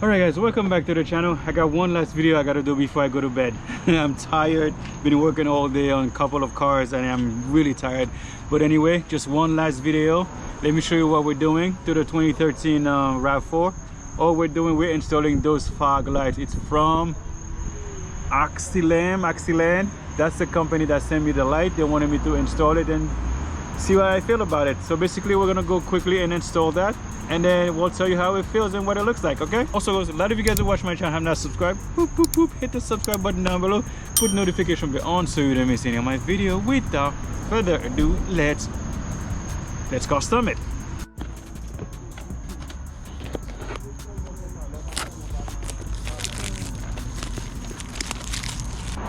Alright guys, welcome back to the channel. I got one last video I gotta do before I go to bed. I'm tired, been working all day on a couple of cars and I'm really tired. But anyway, just one last video. Let me show you what we're doing to the 2013 Rav4. All we're doing, we're installing those fog lights. It's from OXILAM. That's the company that sent me the light. They wanted me to install it and see what I feel about it. So basically we're gonna go quickly and install that, and then we'll tell you how it feels and what it looks like. Okay, also a lot of you guys who watch my channel have not subscribed. Hit the subscribe button down below, put notification bell on so you don't miss any of my video. Without further ado, let's custom it.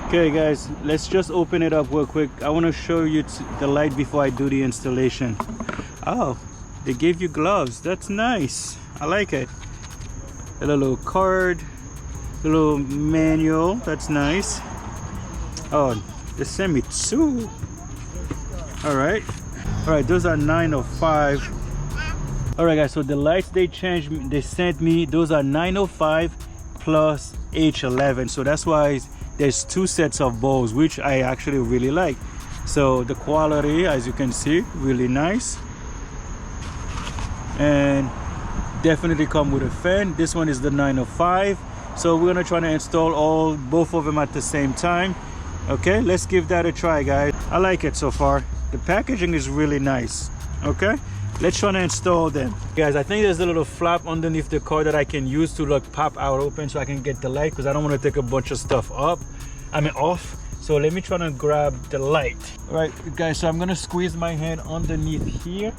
Okay guys, let's just open it up real quick. I want to show you the light before I do the installation. Oh, they gave you gloves. That's nice. I like it. A little card, a little manual. That's nice. Oh, they sent me two. All right, those are 905. All right guys, so the lights they sent me, those are 905 plus H11. So that's why there's two sets of bulbs, which I actually really like. So the quality, as you can see, really nice, and definitely come with a fan. This one is the 905. So we're gonna try to install both of them at the same time. Okay, let's give that a try guys. I like it so far. The packaging is really nice. Okay, let's try to install them guys. I think there's a little flap underneath the car that I can use to like pop out open so I can get the light, because I don't want to take a bunch of stuff off. So let me try to grab the light. All right guys, so I'm gonna squeeze my hand underneath here.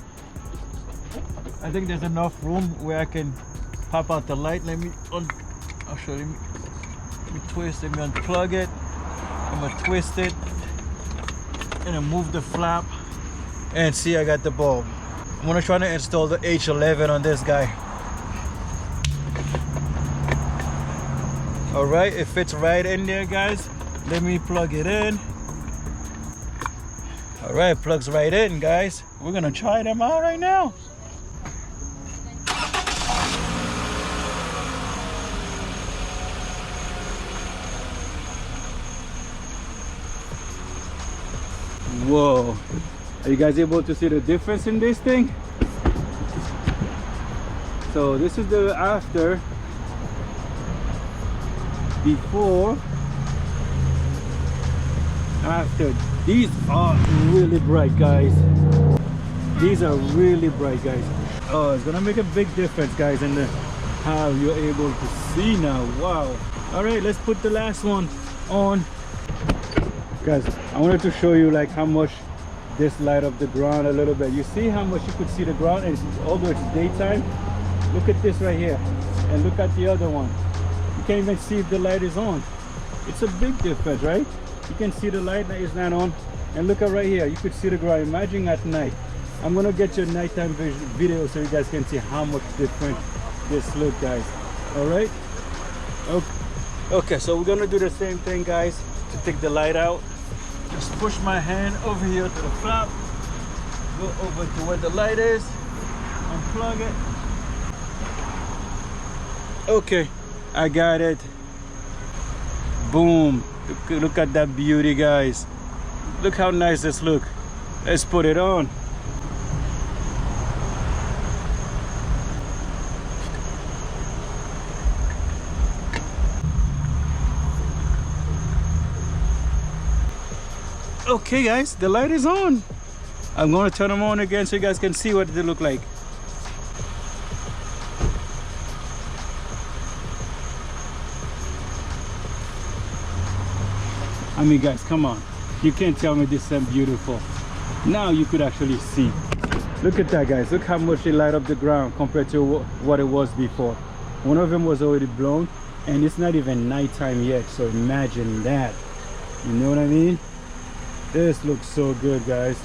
I think there's enough room where I can pop out the light. Let me twist it, let me unplug it. I'm gonna twist it and then move the flap and see, I got the bulb. I'm gonna try to install the H11 on this guy. All right, it fits right in there guys. Let me plug it in. All right, plugs right in guys. We're gonna try them out right now. Whoa, are you guys able to see the difference in this thing? So this is the after, before, after. These are really bright guys. These are really bright guys. Oh, it's gonna make a big difference guys in how you're able to see now. Wow. All right, let's put the last one on. Guys, I wanted to show you like how much this light up the ground a little bit. You see how much you could see the ground, and although it's daytime, look at this right here and look at the other one. You can't even see if the light is on. It's a big difference, right? You can see the light that is not on, and look at right here, you could see the ground. Imagine at night. I'm gonna get you a nighttime video so you guys can see how much different this look guys. All right, okay, so we're gonna do the same thing guys to take the light out. Just push my hand over here to the flap, go over to where the light is, unplug it. Okay, I got it. Boom. Look at that beauty guys. Look how nice this look. Let's put it on. Okay guys, the light is on. I'm going to turn them on again so you guys can see what they look like. I mean guys, come on, you can't tell me this isn't beautiful. Now you could actually see. Look at that guys, look how much they light up the ground compared to what it was before. One of them was already blown and it's not even nighttime yet, so imagine that. You know what I mean? This looks so good guys.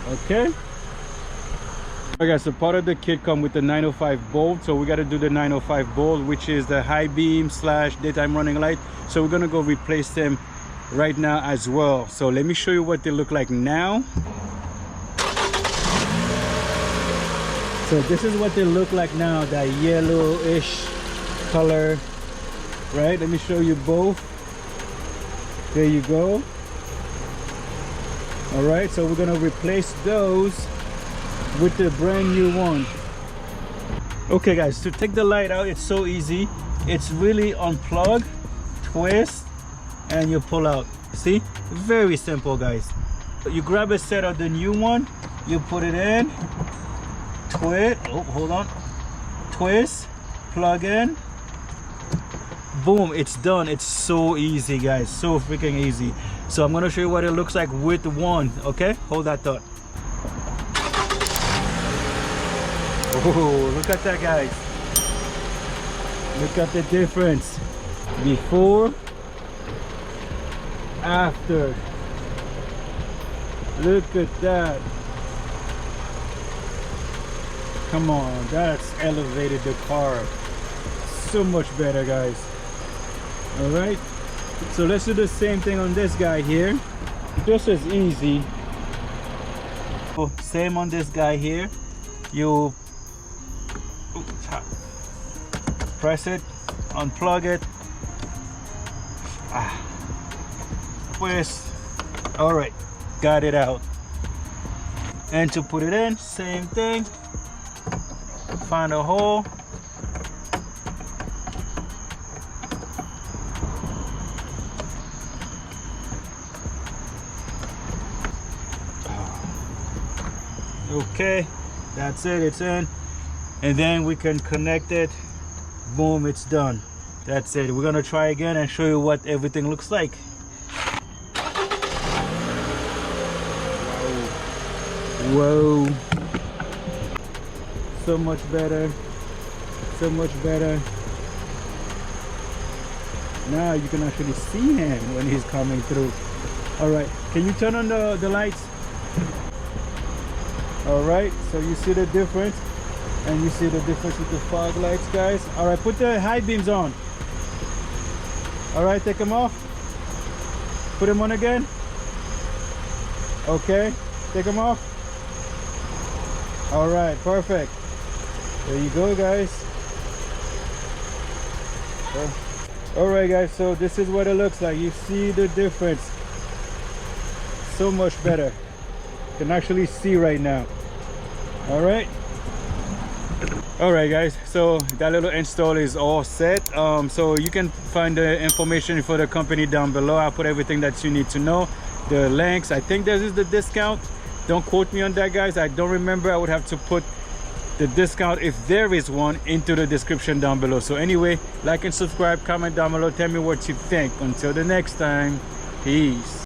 Okay, alright guys, so part of the kit come with the 905 bulb, so we got to do the 905 bulb, which is the high beam / daytime running light. So we're gonna go replace them right now as well. So let me show you what they look like now. So this is what they look like now, that yellowish color, right? Let me show you both. There you go. All right, so we're gonna replace those with the brand new one. Okay guys, to take the light out, it's so easy. It's really unplug, twist, and you pull out. See, very simple guys. You grab a set of the new one, you put it in, twist, oh hold on, twist, plug in, boom, it's done. It's so easy guys, so freaking easy. So I'm gonna show you what it looks like with one. Okay, hold that thought. Oh, look at that guys, look at the difference before, after. Look at that. Come on, that's elevated the car so much better guys. All right, so let's do the same thing on this guy here, just as easy. Oh, same on this guy here. You press it, unplug it, twist. All right, got it out. And to put it in, same thing, find a hole, okay, that's it, it's in. And then we can connect it, boom, it's done. That's it. We're gonna try again and show you what everything looks like. Whoa, so much better, so much better. Now you can actually see him when he's coming through. All right, can you turn on the lights? All right, so you see the difference, and you see the difference with the fog lights guys. All right, put the high beams on. All right, take them off, put them on again. Okay, take them off. All right, perfect. There you go guys. All right guys, so this is what it looks like. You see the difference, so much better. You can actually see right now. All right guys, so that little install is all set. So you can find the information for the company down below. I'll put everything that you need to know, the links. I think this is the discount. Don't quote me on that guys, I don't remember. I would have to put the discount, if there is one, into the description down below. So anyway, like and subscribe, comment down below, tell me what you think. Until the next time, peace.